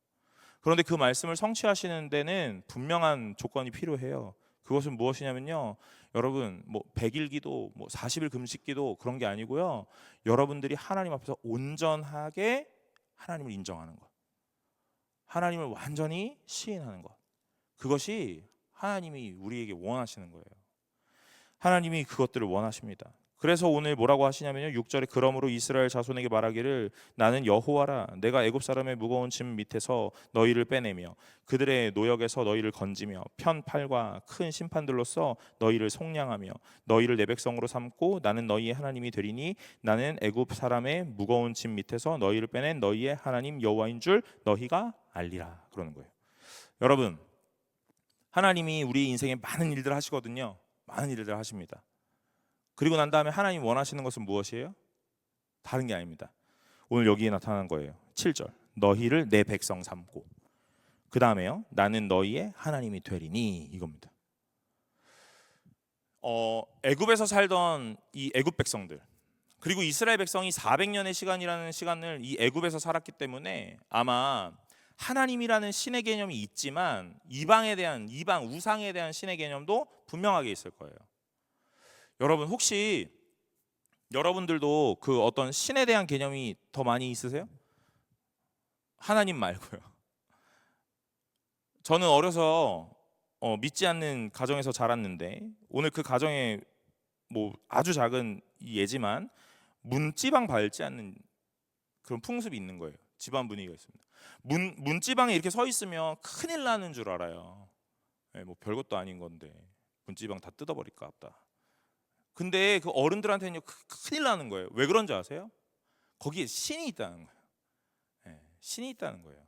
그런데 그 말씀을 성취하시는 데는 분명한 조건이 필요해요. 그것은 무엇이냐면요 여러분 100일 기도 40일 금식 기도 그런 게 아니고요 여러분들이 하나님 앞에서 온전하게 하나님을 인정하는 것, 하나님을 완전히 시인하는 것, 그것이 하나님이 우리에게 원하시는 거예요. 하나님이 그것들을 원하십니다. 그래서 오늘 뭐라고 하시냐면요 6절에 그러므로 이스라엘 자손에게 말하기를 나는 여호와라 내가 애굽 사람의 무거운 짐 밑에서 너희를 빼내며 그들의 노역에서 너희를 건지며 편 팔과 큰 심판들로서 너희를 속량하며 너희를 내 백성으로 삼고 나는 너희의 하나님이 되리니 나는 애굽 사람의 무거운 짐 밑에서 너희를 빼낸 너희의 하나님 여호와인 줄 너희가 알리라 그러는 거예요. 여러분 하나님이 우리 인생에 많은 일들을 하시거든요. 많은 일들을 하십니다. 그리고 난 다음에 하나님 원하시는 것은 무엇이에요? 다른 게 아닙니다. 오늘 여기에 나타난 거예요. 7절 너희를 내 백성 삼고 그 다음에요 나는 너희의 하나님이 되리니 이겁니다. 애굽에서 살던 이 애굽 백성들 그리고 이스라엘 백성이 400년의 시간이라는 시간을 이 애굽에서 살았기 때문에 아마 하나님이라는 신의 개념이 있지만 이방 우상에 대한 신의 개념도 분명하게 있을 거예요. 여러분 혹시 여러분들도 그 어떤 신에 대한 개념이 더 많이 있으세요? 하나님 말고요. 저는 어려서 믿지 않는 가정에서 자랐는데 오늘 그 가정에 아주 작은 예지만 문지방 밟지 않는 그런 풍습이 있는 거예요. 집안 분위기가 있습니다. 문지방에 이렇게 서 있으면 큰일 나는 줄 알아요. 별것도 아닌 건데 문지방 다 뜯어버릴까 보다. 근데 그 어른들한테는요 큰일 나는 거예요. 왜 그런지 아세요? 거기에 신이 있다는 거예요. 신이 있다는 거예요.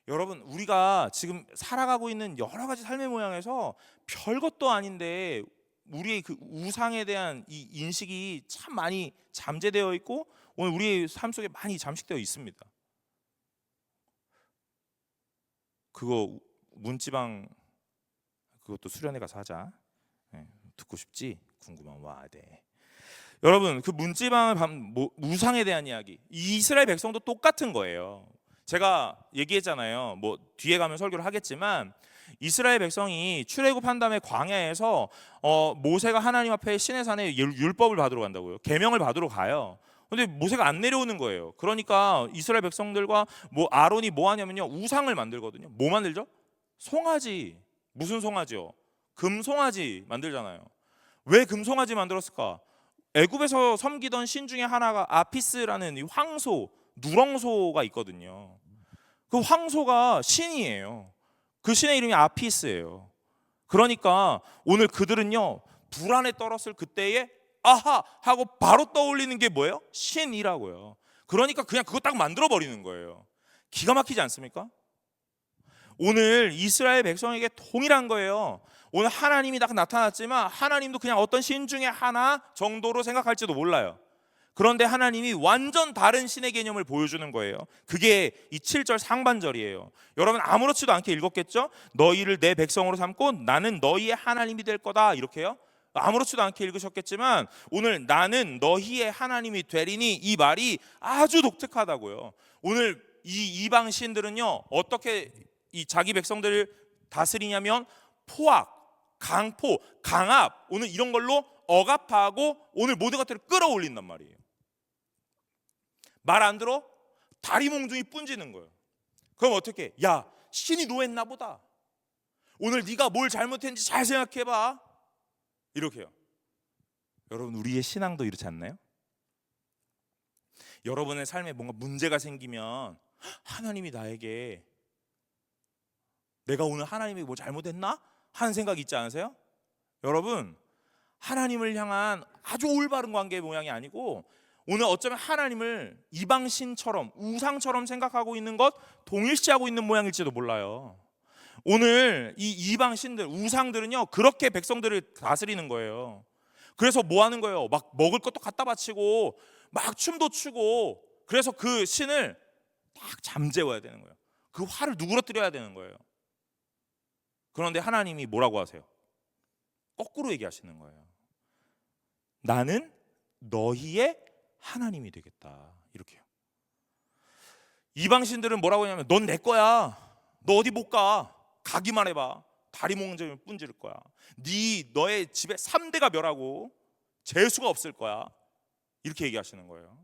여러분 우리가 지금 살아가고 있는 여러 가지 삶의 모양에서 별것도 아닌데 우리의 그 우상에 대한 이 인식이 참 많이 잠재되어 있고 오늘 우리의 삶 속에 많이 잠식되어 있습니다. 그거 문지방 그것도 수련회 가서 하자. 듣고 싶지? 궁금하면 와야 돼. 여러분, 그 문지방을 우상에 대한 이야기, 이스라엘 백성도 똑같은 거예요. 제가 얘기했잖아요. 뭐 뒤에 가면 설교를 하겠지만 이스라엘 백성이 출애굽한 다음에 광야에서 모세가 하나님 앞에 시내 산에 율법을 받으러 간다고요. 계명을 받으러 가요. 근데 모세가 안 내려오는 거예요. 그러니까 이스라엘 백성들과 아론이 뭐 하냐면요, 우상을 만들거든요. 뭐 만들죠? 송아지. 무슨 송아지요? 금송아지 만들잖아요. 왜 금송아지 만들었을까? 애굽에서 섬기던 신 중에 하나가 아피스라는 이 황소, 누렁소가 있거든요. 그 황소가 신이에요. 그 신의 이름이 아피스예요. 그러니까 오늘 그들은요, 불안에 떨었을 그때에 아하 하고 바로 떠올리는 게 뭐예요? 신이라고요. 그러니까 그냥 그거 딱 만들어 버리는 거예요. 기가 막히지 않습니까? 오늘 이스라엘 백성에게 동일한 거예요. 오늘 하나님이 딱 나타났지만 하나님도 그냥 어떤 신 중에 하나 정도로 생각할지도 몰라요. 그런데 하나님이 완전 다른 신의 개념을 보여주는 거예요. 그게 이 7절 상반절이에요. 여러분 아무렇지도 않게 읽었겠죠? 너희를 내 백성으로 삼고 나는 너희의 하나님이 될 거다, 이렇게요. 아무렇지도 않게 읽으셨겠지만 오늘 나는 너희의 하나님이 되리니, 이 말이 아주 독특하다고요. 오늘 이 이방 신들은요, 어떻게 이 자기 백성들을 다스리냐면 포악, 강포, 강압, 오늘 이런 걸로 억압하고 오늘 모든 것들을 끌어올린단 말이에요. 말 안 들어? 다리 몽둥이 뿜지는 거예요. 그럼 어떻게? 야, 신이 노했나 보다. 오늘 네가 뭘 잘못했는지 잘 생각해봐. 이렇게요. 여러분, 우리의 신앙도 이렇지 않나요? 여러분의 삶에 뭔가 문제가 생기면 하나님이 나에게, 내가 오늘 하나님이 뭐 잘못했나? 하는 생각이 있지 않으세요? 여러분, 하나님을 향한 아주 올바른 관계의 모양이 아니고 오늘 어쩌면 하나님을 이방신처럼, 우상처럼 생각하고 있는 것, 동일시하고 있는 모양일지도 몰라요. 오늘 이 이방신들, 우상들은요, 그렇게 백성들을 다스리는 거예요. 그래서 뭐 하는 거예요? 막 먹을 것도 갖다 바치고 막 춤도 추고, 그래서 그 신을 딱 잠재워야 되는 거예요. 그 화를 누그러뜨려야 되는 거예요. 그런데 하나님이 뭐라고 하세요? 거꾸로 얘기하시는 거예요. 나는 너희의 하나님이 되겠다, 이렇게요. 이방신들은 뭐라고 하냐면 넌 내 거야. 너 어디 못 가. 가기만 해봐. 다리 몽둥이 뿜질 거야. 너의 집에 3대가 멸하고 재수가 없을 거야. 이렇게 얘기하시는 거예요.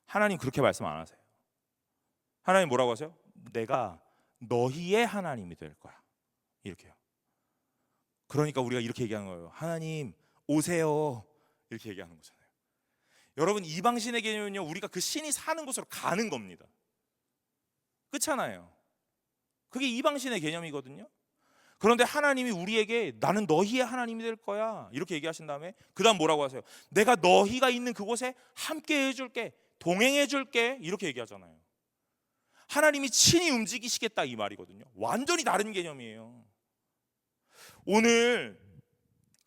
하나님 그렇게 말씀 안 하세요. 하나님 뭐라고 하세요? 내가 너희의 하나님이 될 거야, 이렇게요. 그러니까 우리가 이렇게 얘기하는 거예요. 하나님 오세요, 이렇게 얘기하는 거잖아요. 여러분, 이방신의 개념은요, 우리가 그 신이 사는 곳으로 가는 겁니다. 그렇잖아요. 그게 이방신의 개념이거든요. 그런데 하나님이 우리에게 나는 너희의 하나님이 될 거야, 이렇게 얘기하신 다음에 그 다음 뭐라고 하세요? 내가 너희가 있는 그곳에 함께 해줄게, 동행해 줄게, 이렇게 얘기하잖아요. 하나님이 친히 움직이시겠다, 이 말이거든요. 완전히 다른 개념이에요. 오늘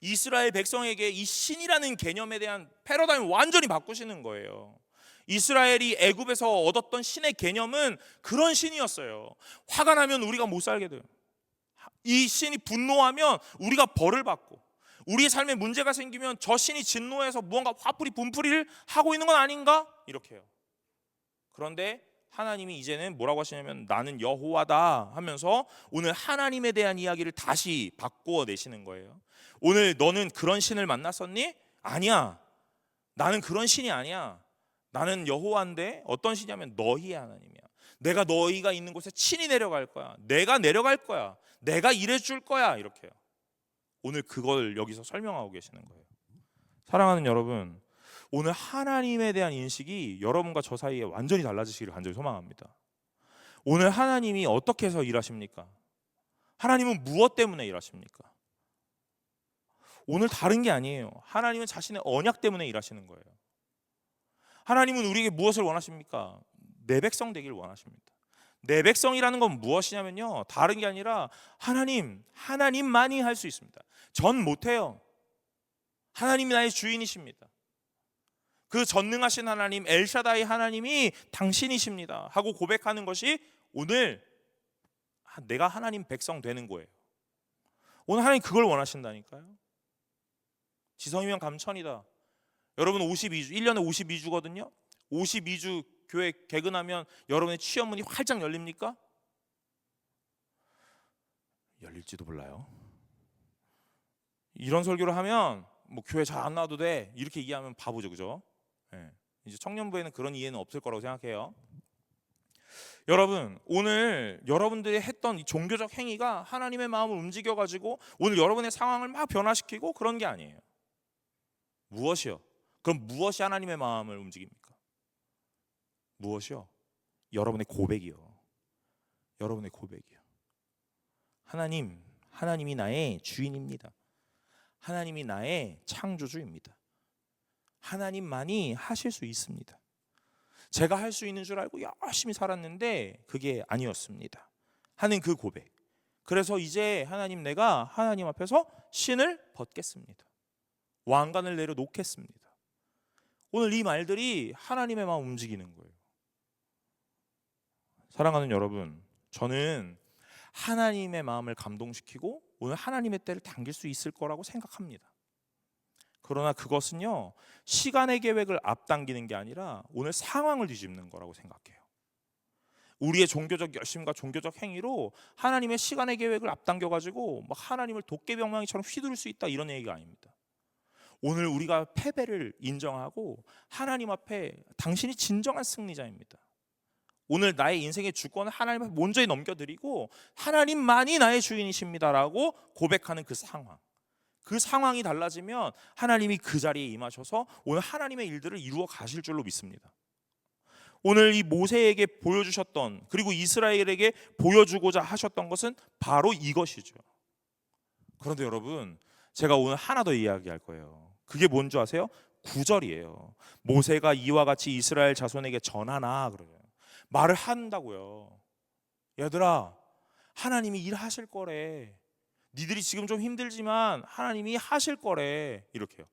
이스라엘 백성에게 이 신이라는 개념에 대한 패러다임을 완전히 바꾸시는 거예요. 이스라엘이 애굽에서 얻었던 신의 개념은 그런 신이었어요. 화가 나면 우리가 못 살게 돼요. 이 신이 분노하면 우리가 벌을 받고, 우리의 삶에 문제가 생기면 저 신이 진노해서 무언가 화풀이 분풀이를 하고 있는 건 아닌가? 이렇게 해요. 그런데 하나님이 이제는 뭐라고 하시냐면 나는 여호와다 하면서 오늘 하나님에 대한 이야기를 다시 바꾸어 내시는 거예요. 오늘 너는 그런 신을 만났었니? 아니야. 나는 그런 신이 아니야. 나는 여호와인데 어떤 신이냐면 너희의 하나님이야. 내가 너희가 있는 곳에 친히 내려갈 거야. 내가 내려갈 거야. 내가 일해줄 거야. 이렇게요. 오늘 그걸 여기서 설명하고 계시는 거예요. 사랑하는 여러분, 오늘 하나님에 대한 인식이 여러분과 저 사이에 완전히 달라지시기를 간절히 소망합니다. 오늘 하나님이 어떻게 해서 일하십니까? 하나님은 무엇 때문에 일하십니까? 오늘 다른 게 아니에요. 하나님은 자신의 언약 때문에 일하시는 거예요. 하나님은 우리에게 무엇을 원하십니까? 내 백성 되기를 원하십니다. 내 백성이라는 건 무엇이냐면요, 다른 게 아니라 하나님만이 할 수 있습니다. 전 못해요. 하나님이 나의 주인이십니다. 그 전능하신 하나님, 엘샤다이 하나님이 당신이십니다 하고 고백하는 것이 오늘 내가 하나님 백성 되는 거예요. 오늘 하나님 그걸 원하신다니까요. 지성이면 감천이다. 여러분 52주, 1년에 52주거든요. 52주 교회 개근하면 여러분의 취업문이 활짝 열립니까? 열릴지도 몰라요. 이런 설교를 하면 뭐 교회 잘 안 나와도 돼 이렇게 얘기하면 바보죠, 그죠? 네. 이제 청년부에는 그런 이해는 없을 거라고 생각해요. 여러분, 오늘 여러분들이 했던 이 종교적 행위가 하나님의 마음을 움직여가지고 오늘 여러분의 상황을 막 변화시키고 그런 게 아니에요. 무엇이요? 그럼 무엇이 하나님의 마음을 움직입니까? 무엇이요? 여러분의 고백이요. 여러분의 고백이요. 하나님이 나의 주인입니다. 하나님이 나의 창조주입니다. 하나님만이 하실 수 있습니다. 제가 할 수 있는 줄 알고 열심히 살았는데 그게 아니었습니다 하는 그 고백. 그래서 이제 내가 하나님 앞에서 신을 벗겠습니다. 왕관을 내려놓겠습니다. 오늘 이 말들이 하나님의 마음 움직이는 거예요. 사랑하는 여러분, 저는 하나님의 마음을 감동시키고 오늘 하나님의 때를 당길 수 있을 거라고 생각합니다. 그러나 그것은요, 시간의 계획을 앞당기는 게 아니라 오늘 상황을 뒤집는 거라고 생각해요. 우리의 종교적 열심과 종교적 행위로 하나님의 시간의 계획을 앞당겨가지고 막 하나님을 도깨비방망이처럼 휘두를 수 있다 이런 얘기가 아닙니다. 오늘 우리가 패배를 인정하고 하나님 앞에 당신이 진정한 승리자입니다. 오늘 나의 인생의 주권을 하나님 앞에 먼저 넘겨드리고 하나님만이 나의 주인이십니다라고 고백하는 그 상황. 그 상황이 달라지면 하나님이 그 자리에 임하셔서 오늘 하나님의 일들을 이루어 가실 줄로 믿습니다. 오늘 이 모세에게 보여주셨던, 그리고 이스라엘에게 보여주고자 하셨던 것은 바로 이것이죠. 그런데 여러분, 제가 오늘 하나 더 이야기할 거예요. 그게 뭔지 아세요? 9절이에요. 모세가 이와 같이 이스라엘 자손에게 전하나 그래요. 말을 한다고요. 얘들아, 하나님이 일하실 거래. 니들이 지금 좀 힘들지만 하나님이 하실 거래. 이렇게요.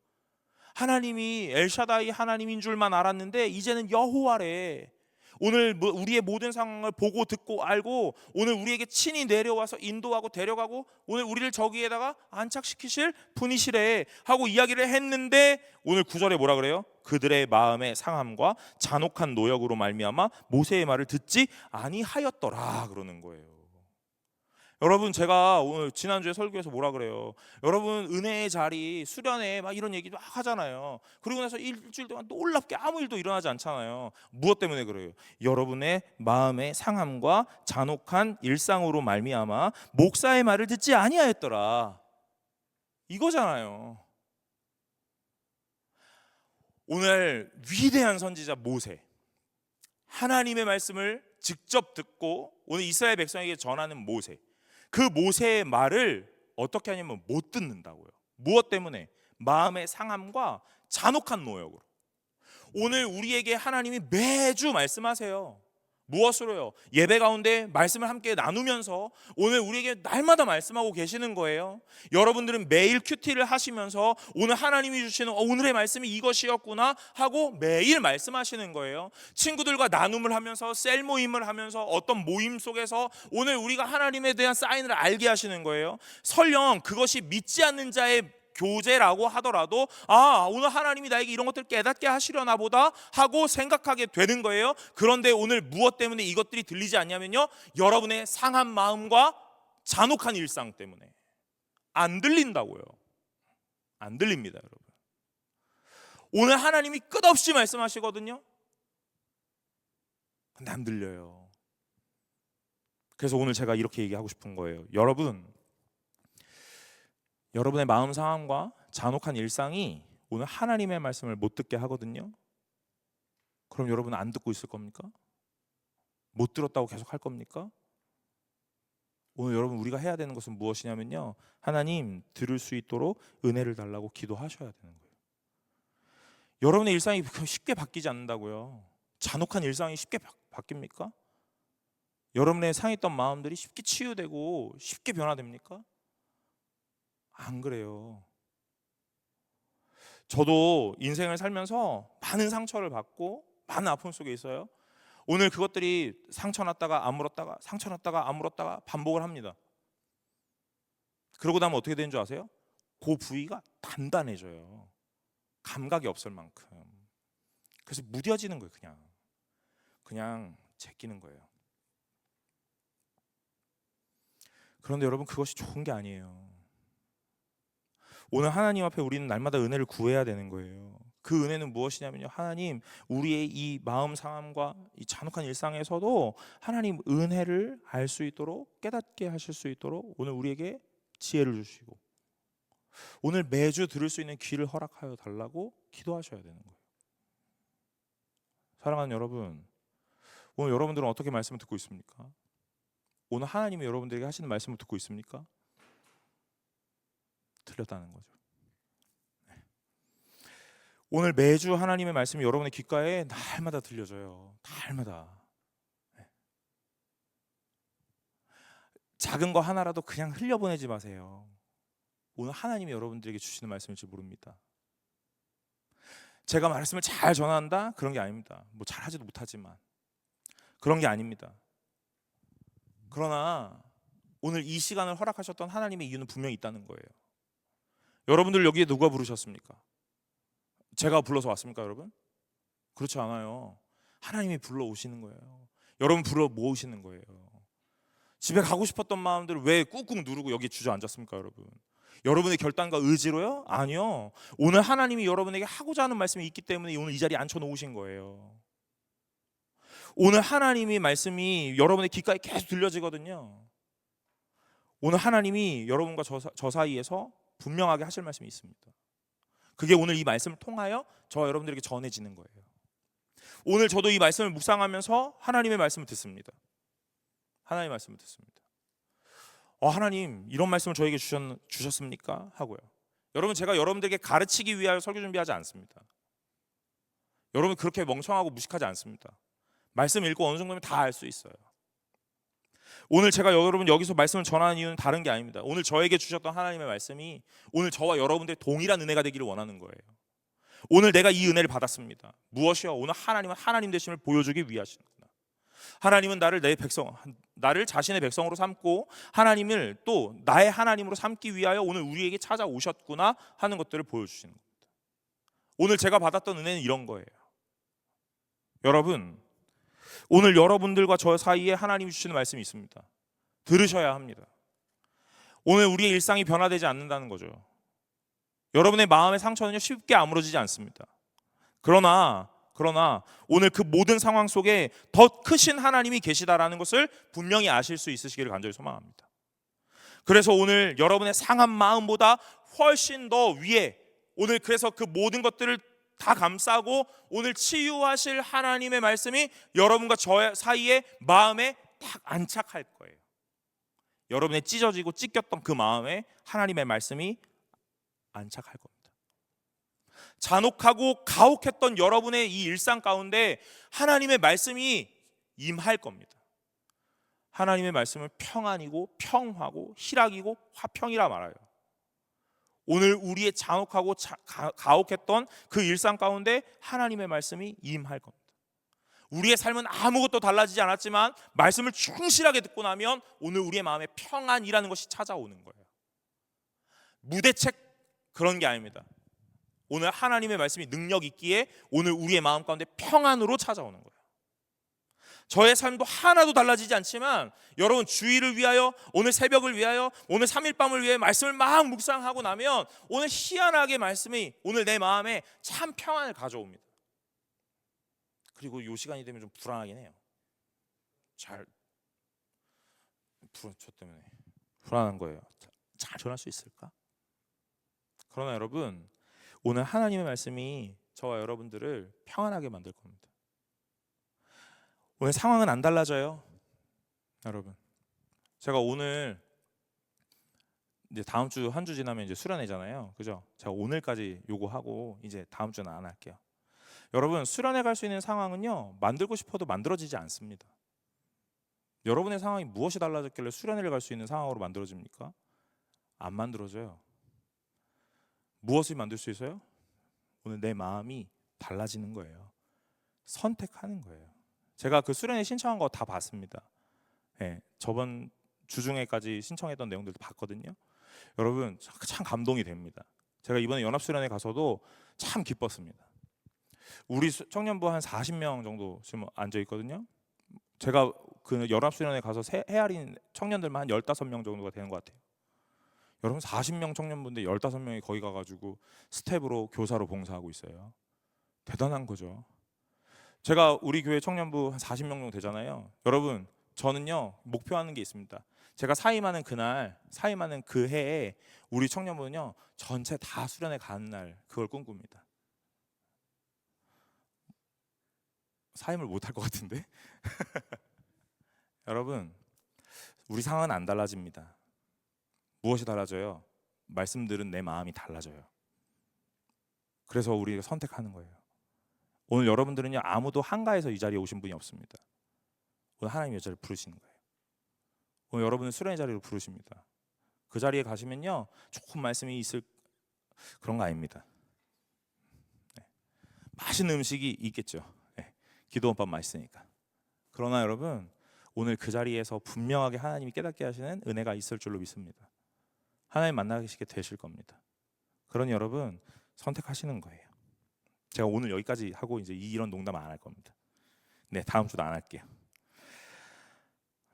하나님이 엘샤다이 하나님인 줄만 알았는데 이제는 여호와래. 오늘 우리의 모든 상황을 보고 듣고 알고 오늘 우리에게 친히 내려와서 인도하고 데려가고 오늘 우리를 저기에다가 안착시키실 분이시래 하고 이야기를 했는데 오늘 9절에 뭐라 그래요? 그들의 마음의 상함과 잔혹한 노역으로 말미암아 모세의 말을 듣지 아니하였더라 그러는 거예요. 여러분, 제가 오늘 지난주에 설교에서 뭐라 그래요? 여러분, 은혜의 자리 수련회 막 이런 얘기도 막 하잖아요. 그리고 나서 일주일 동안 놀랍게 아무 일도 일어나지 않잖아요. 무엇 때문에 그래요? 여러분의 마음의 상함과 잔혹한 일상으로 말미암아 목사의 말을 듣지 아니하였더라 이거잖아요. 오늘 위대한 선지자 모세, 하나님의 말씀을 직접 듣고 오늘 이스라엘 백성에게 전하는 모세, 그 모세의 말을 어떻게 하냐면 못 듣는다고요. 무엇 때문에? 마음의 상함과 잔혹한 노역으로. 오늘 우리에게 하나님이 매주 말씀하세요. 무엇으로요? 예배 가운데 말씀을 함께 나누면서 오늘 우리에게 날마다 말씀하고 계시는 거예요. 여러분들은 매일 큐티를 하시면서 오늘 하나님이 주시는 오늘의 말씀이 이것이었구나 하고 매일 말씀하시는 거예요. 친구들과 나눔을 하면서 셀 모임을 하면서 어떤 모임 속에서 오늘 우리가 하나님에 대한 사인을 알게 하시는 거예요. 설령 그것이 믿지 않는 자의 교제라고 하더라도 오늘 하나님이 나에게 이런 것들을 깨닫게 하시려나 보다 하고 생각하게 되는 거예요. 그런데 오늘 무엇 때문에 이것들이 들리지 않냐면요, 여러분의 상한 마음과 잔혹한 일상 때문에 안 들린다고요. 안 들립니다, 여러분. 오늘 하나님이 끝없이 말씀하시거든요. 근데 안 들려요. 그래서 오늘 제가 이렇게 얘기하고 싶은 거예요. 여러분의 마음 상황과 잔혹한 일상이 오늘 하나님의 말씀을 못 듣게 하거든요. 그럼 여러분은 안 듣고 있을 겁니까? 못 들었다고 계속 할 겁니까? 오늘 여러분, 우리가 해야 되는 것은 무엇이냐면요, 하나님 들을 수 있도록 은혜를 달라고 기도하셔야 되는 거예요. 여러분의 일상이 쉽게 바뀌지 않는다고요. 잔혹한 일상이 쉽게 바뀝니까? 여러분의 상했던 마음들이 쉽게 치유되고 쉽게 변화됩니까? 안 그래요. 저도 인생을 살면서 많은 상처를 받고 많은 아픔 속에 있어요. 오늘 그것들이 상처 났다가 아물었다가 상처 났다가 아물었다가 반복을 합니다. 그러고 나면 어떻게 되는 줄 아세요? 그 부위가 단단해져요. 감각이 없을 만큼. 그래서 무뎌지는 거예요. 그냥 제끼는 거예요. 그런데 여러분, 그것이 좋은 게 아니에요. 오늘 하나님 앞에 우리는 날마다 은혜를 구해야 되는 거예요. 그 은혜는 무엇이냐면요, 하나님, 우리의 이 마음 상함과 이 잔혹한 일상에서도 하나님 은혜를 알 수 있도록, 깨닫게 하실 수 있도록 오늘 우리에게 지혜를 주시고, 오늘 매주 들을 수 있는 귀를 허락하여 달라고 기도하셔야 되는 거예요. 사랑하는 여러분, 오늘 여러분들은 어떻게 말씀을 듣고 있습니까? 오늘 하나님이 여러분들에게 하시는 말씀을 듣고 있습니까? 틀렸다는 거죠. 오늘 매주 하나님의 말씀이 여러분의 귓가에 날마다 들려져요. 날마다. 작은 거 하나라도 그냥 흘려보내지 마세요. 오늘 하나님이 여러분들에게 주시는 말씀일지 모릅니다. 제가 말씀을 잘 전한다? 그런 게 아닙니다. 뭐 잘하지도 못하지만 그런 게 아닙니다. 그러나 오늘 이 시간을 허락하셨던 하나님의 이유는 분명히 있다는 거예요. 여러분들 여기에 누가 부르셨습니까? 제가 불러서 왔습니까, 여러분? 그렇지 않아요. 하나님이 불러오시는 거예요. 여러분 불러 모으시는 거예요. 집에 가고 싶었던 마음들을 왜 꾹꾹 누르고 여기 주저앉았습니까, 여러분? 여러분의 결단과 의지로요? 아니요. 오늘 하나님이 여러분에게 하고자 하는 말씀이 있기 때문에 오늘 이 자리에 앉혀놓으신 거예요. 오늘 하나님의 말씀이 여러분의 귓가에 계속 들려지거든요. 오늘 하나님이 여러분과 저 사이에서 분명하게 하실 말씀이 있습니다. 그게 오늘 이 말씀을 통하여 저와 여러분들에게 전해지는 거예요. 오늘 저도 이 말씀을 묵상하면서 하나님의 말씀을 듣습니다. 하나님의 말씀을 듣습니다. 하나님, 이런 말씀을 저에게 주셨습니까? 하고요. 여러분, 제가 여러분들에게 가르치기 위하여 설교 준비하지 않습니다. 여러분 그렇게 멍청하고 무식하지 않습니다. 말씀 읽고 어느 정도면 다 알 수 있어요. 오늘 제가 여러분 여기서 말씀을 전하는 이유는 다른 게 아닙니다. 오늘 저에게 주셨던 하나님의 말씀이 오늘 저와 여러분들의 동일한 은혜가 되기를 원하는 거예요. 오늘 내가 이 은혜를 받았습니다. 무엇이요? 오늘 하나님은 하나님 되심을 보여주기 위하시는구나. 하나님은 나를 자신의 백성으로 삼고 하나님을 또 나의 하나님으로 삼기 위하여 오늘 우리에게 찾아오셨구나 하는 것들을 보여주시는 겁니다. 오늘 제가 받았던 은혜는 이런 거예요. 여러분, 오늘 여러분들과 저 사이에 하나님이 주시는 말씀이 있습니다. 들으셔야 합니다. 오늘 우리의 일상이 변화되지 않는다는 거죠. 여러분의 마음의 상처는요 쉽게 아물어지지 않습니다. 그러나 오늘 그 모든 상황 속에 더 크신 하나님이 계시다라는 것을 분명히 아실 수 있으시기를 간절히 소망합니다. 그래서 오늘 여러분의 상한 마음보다 훨씬 더 위에, 오늘 그래서 그 모든 것들을 다 감싸고 오늘 치유하실 하나님의 말씀이 여러분과 저 사이에 마음에 딱 안착할 거예요. 여러분의 찢어지고 찢겼던 그 마음에 하나님의 말씀이 안착할 겁니다. 잔혹하고 가혹했던 여러분의 이 일상 가운데 하나님의 말씀이 임할 겁니다. 하나님의 말씀을 평안이고 평화고 희락이고 화평이라 말해요. 오늘 우리의 잔혹하고 가혹했던 그 일상 가운데 하나님의 말씀이 임할 겁니다. 우리의 삶은 아무것도 달라지지 않았지만 말씀을 충실하게 듣고 나면 오늘 우리의 마음에 평안이라는 것이 찾아오는 거예요. 무대책 그런 게 아닙니다. 오늘 하나님의 말씀이 능력 있기에 오늘 우리의 마음 가운데 평안으로 찾아오는 거예요. 저의 삶도 하나도 달라지지 않지만 여러분 주일을 위하여, 오늘 새벽을 위하여, 오늘 3일 밤을 위해 말씀을 막 묵상하고 나면 오늘 희한하게 말씀이 오늘 내 마음에 참 평안을 가져옵니다. 그리고 이 시간이 되면 좀 불안하긴 해요. 저 때문에 불안한 거예요. 잘 전할 수 있을까? 그러나 여러분, 오늘 하나님의 말씀이 저와 여러분들을 평안하게 만들 겁니다. 오늘 상황은 안 달라져요, 여러분. 제가 오늘 이제 다음 주 한 주 지나면 이제 수련회잖아요, 그죠? 제가 오늘까지 요거 하고 이제 다음 주는 안 할게요. 여러분, 수련회 갈 수 있는 상황은요 만들고 싶어도 만들어지지 않습니다. 여러분의 상황이 무엇이 달라졌길래 수련회를 갈 수 있는 상황으로 만들어집니까? 안 만들어져요. 무엇을 만들 수 있어요? 오늘 내 마음이 달라지는 거예요. 선택하는 거예요. 제가 그 수련회 신청한 거 다 봤습니다. 저번 주중에까지 신청했던 내용들도 봤거든요. 여러분 참 감동이 됩니다. 제가 이번에 연합수련회 가서도 참 기뻤습니다. 우리 청년부 한 40명 정도 지금 앉아 있거든요. 제가 그 연합수련회 가서 헤아린 청년들만 한 15명 정도가 되는 것 같아요. 여러분 40명 청년분들 15명이 거기 가가지고 스텝으로 교사로 봉사하고 있어요. 대단한 거죠. 제가 우리 교회 청년부 한 40명 정도 되잖아요. 여러분 저는요 목표하는 게 있습니다. 제가 사임하는 그날, 사임하는 그 해에 우리 청년부는요 전체 다 수련회 가는 날 그걸 꿈꿉니다. 사임을 못할 것 같은데? 여러분 우리 상황은 안 달라집니다. 무엇이 달라져요? 말씀 들은 내 마음이 달라져요. 그래서 우리가 선택하는 거예요. 오늘 여러분들은요 아무도 한가해서 이 자리에 오신 분이 없습니다. 오늘 하나님이 이 자리를 부르시는 거예요. 오늘 여러분은 수련의 자리로 부르십니다. 그 자리에 가시면요 좋은 말씀이 있을 그런 거 아닙니다. 네. 맛있는 음식이 있겠죠. 네. 기도원밥 맛있으니까. 그러나 여러분 오늘 그 자리에서 분명하게 하나님이 깨닫게 하시는 은혜가 있을 줄로 믿습니다. 하나님 만나시게 되실 겁니다. 그러니 여러분 선택하시는 거예요. 제가 오늘 여기까지 하고 이제 이런 농담 안 할 겁니다. 네, 다음 주도 안 할게요.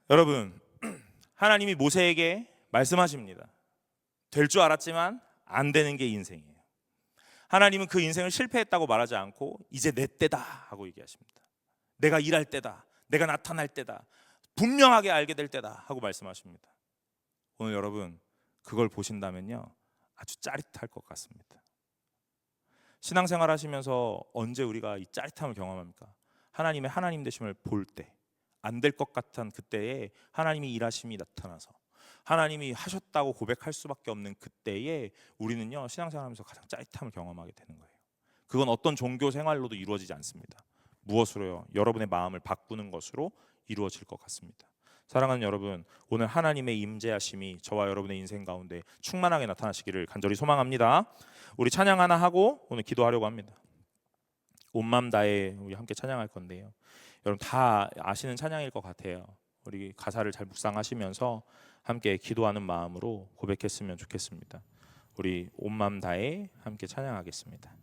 여러분, 하나님이 모세에게 말씀하십니다. 될 줄 알았지만 안 되는 게 인생이에요. 하나님은 그 인생을 실패했다고 말하지 않고 이제 내 때다 하고 얘기하십니다. 내가 일할 때다. 내가 나타날 때다. 분명하게 알게 될 때다 하고 말씀하십니다. 오늘 여러분 그걸 보신다면요 아주 짜릿할 것 같습니다. 신앙생활 하시면서 언제 우리가 이 짜릿함을 경험합니까? 하나님의 하나님 되심을 볼 때, 안 될 것 같은 그때에 하나님이 일하심이 나타나서 하나님이 하셨다고 고백할 수밖에 없는 그때에 우리는요 신앙생활하면서 가장 짜릿함을 경험하게 되는 거예요. 그건 어떤 종교 생활로도 이루어지지 않습니다. 무엇으로요? 여러분의 마음을 바꾸는 것으로 이루어질 것 같습니다. 사랑하는 여러분, 오늘 하나님의 임재하심이 저와 여러분의 인생 가운데 충만하게 나타나시기를 간절히 소망합니다. 우리 찬양 하나 하고 오늘 기도하려고 합니다. 온 마음 다해 우리 함께 찬양할 건데요. 여러분 다 아시는 찬양일 것 같아요. 우리 가사를 잘 묵상하시면서 함께 기도하는 마음으로 고백했으면 좋겠습니다. 우리 온 마음 다해 함께 찬양하겠습니다.